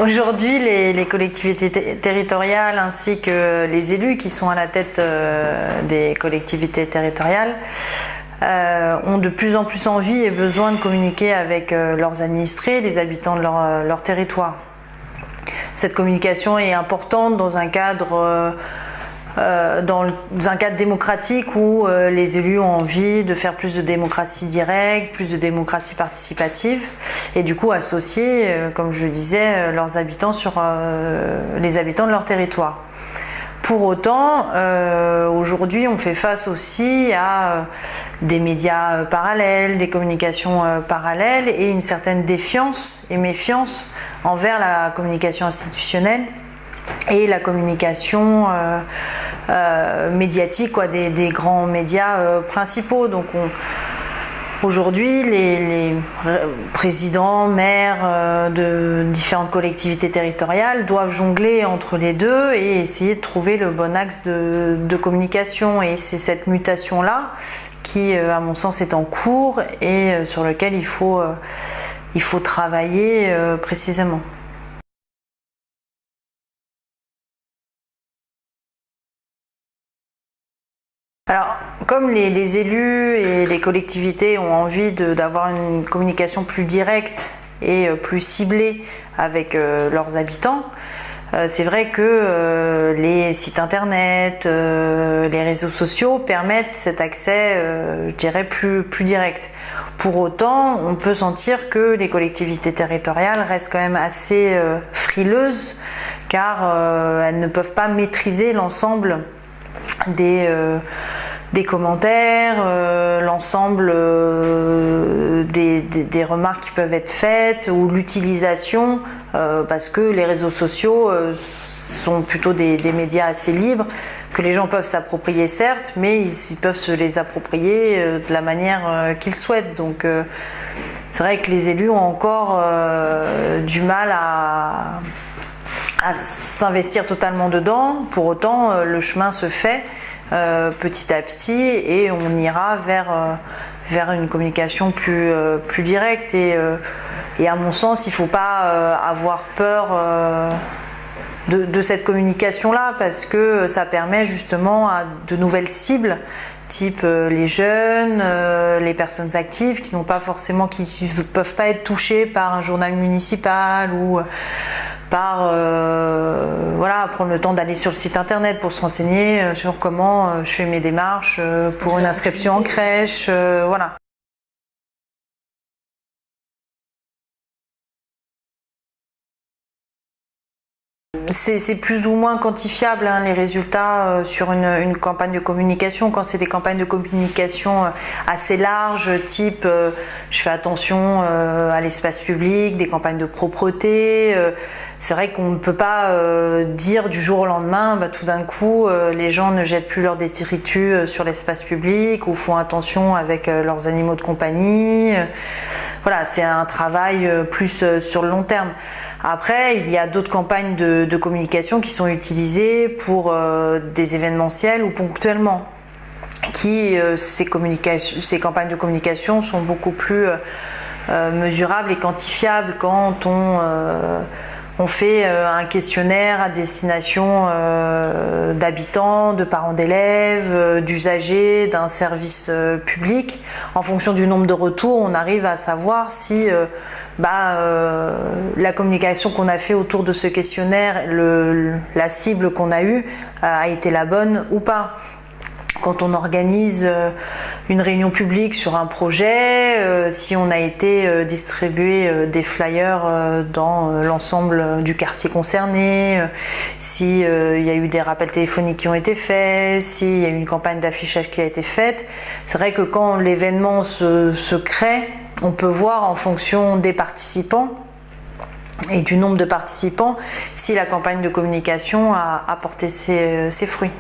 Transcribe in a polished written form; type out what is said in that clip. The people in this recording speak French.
Aujourd'hui, les collectivités territoriales ainsi que les élus qui sont à la tête des collectivités territoriales ont de plus en plus envie et besoin de communiquer avec leurs administrés, les habitants de leur territoire. Cette communication est importante dans un cadre démocratique où les élus ont envie de faire plus de démocratie directe, plus de démocratie participative et du coup associer, comme je le disais, leurs habitants sur les habitants de leur territoire. Pour autant, aujourd'hui, on fait face aussi à des médias parallèles, des communications parallèles et une certaine défiance et méfiance envers la communication institutionnelle et la communication médiatique des grands médias principaux. Donc aujourd'hui, les présidents, maires de différentes collectivités territoriales doivent jongler entre les deux et essayer de trouver le bon axe de communication. Et c'est cette mutation-là qui, à mon sens, est en cours et sur lequel il faut travailler précisément. Alors, comme les élus et les collectivités ont envie d'avoir une communication plus directe et plus ciblée avec leurs habitants, c'est vrai que les sites internet, les réseaux sociaux permettent cet accès, je dirais, plus direct. Pour autant, on peut sentir que les collectivités territoriales restent quand même assez frileuses car elles ne peuvent pas maîtriser l'ensemble des commentaires, l'ensemble des remarques qui peuvent être faites ou l'utilisation parce que les réseaux sociaux sont plutôt des médias assez libres que les gens peuvent s'approprier certes, mais ils peuvent se les approprier de la manière qu'ils souhaitent. Donc c'est vrai que les élus ont encore du mal à s'investir totalement dedans. Pour autant, le chemin se fait petit à petit et on ira vers une communication plus directe. Et à mon sens, il ne faut pas avoir peur de cette communication-là parce que ça permet justement à de nouvelles cibles type les jeunes, les personnes actives qui ne peuvent pas être touchées par un journal municipal ou par prendre le temps d'aller sur le site internet pour se renseigner sur comment je fais mes démarches pour une inscription en crèche, voilà. C'est plus ou moins quantifiable les résultats sur une campagne de communication. Quand c'est des campagnes de communication assez larges, type je fais attention à l'espace public, des campagnes de propreté, c'est vrai qu'on ne peut pas dire du jour au lendemain, tout d'un coup les gens ne jettent plus leurs détritus sur l'espace public ou font attention avec leurs animaux de compagnie. Voilà, c'est un travail plus sur le long terme. Après, il y a d'autres campagnes de communication qui sont utilisées pour des événementiels ou ponctuellement. Ces campagnes de communication sont beaucoup plus mesurables et quantifiables quand on fait un questionnaire à destination d'habitants, de parents d'élèves, d'usagers, d'un service public. En fonction du nombre de retours, on arrive à savoir si la communication qu'on a fait autour de ce questionnaire, la cible qu'on a eue a été la bonne ou pas. Quand on organise une réunion publique sur un projet, si on a été distribuer des flyers dans l'ensemble du quartier concerné, s'il y a eu des rappels téléphoniques qui ont été faits, s'il y a eu une campagne d'affichage qui a été faite, c'est vrai que quand l'événement se crée, on peut voir en fonction des participants et du nombre de participants si la campagne de communication a porté ses fruits.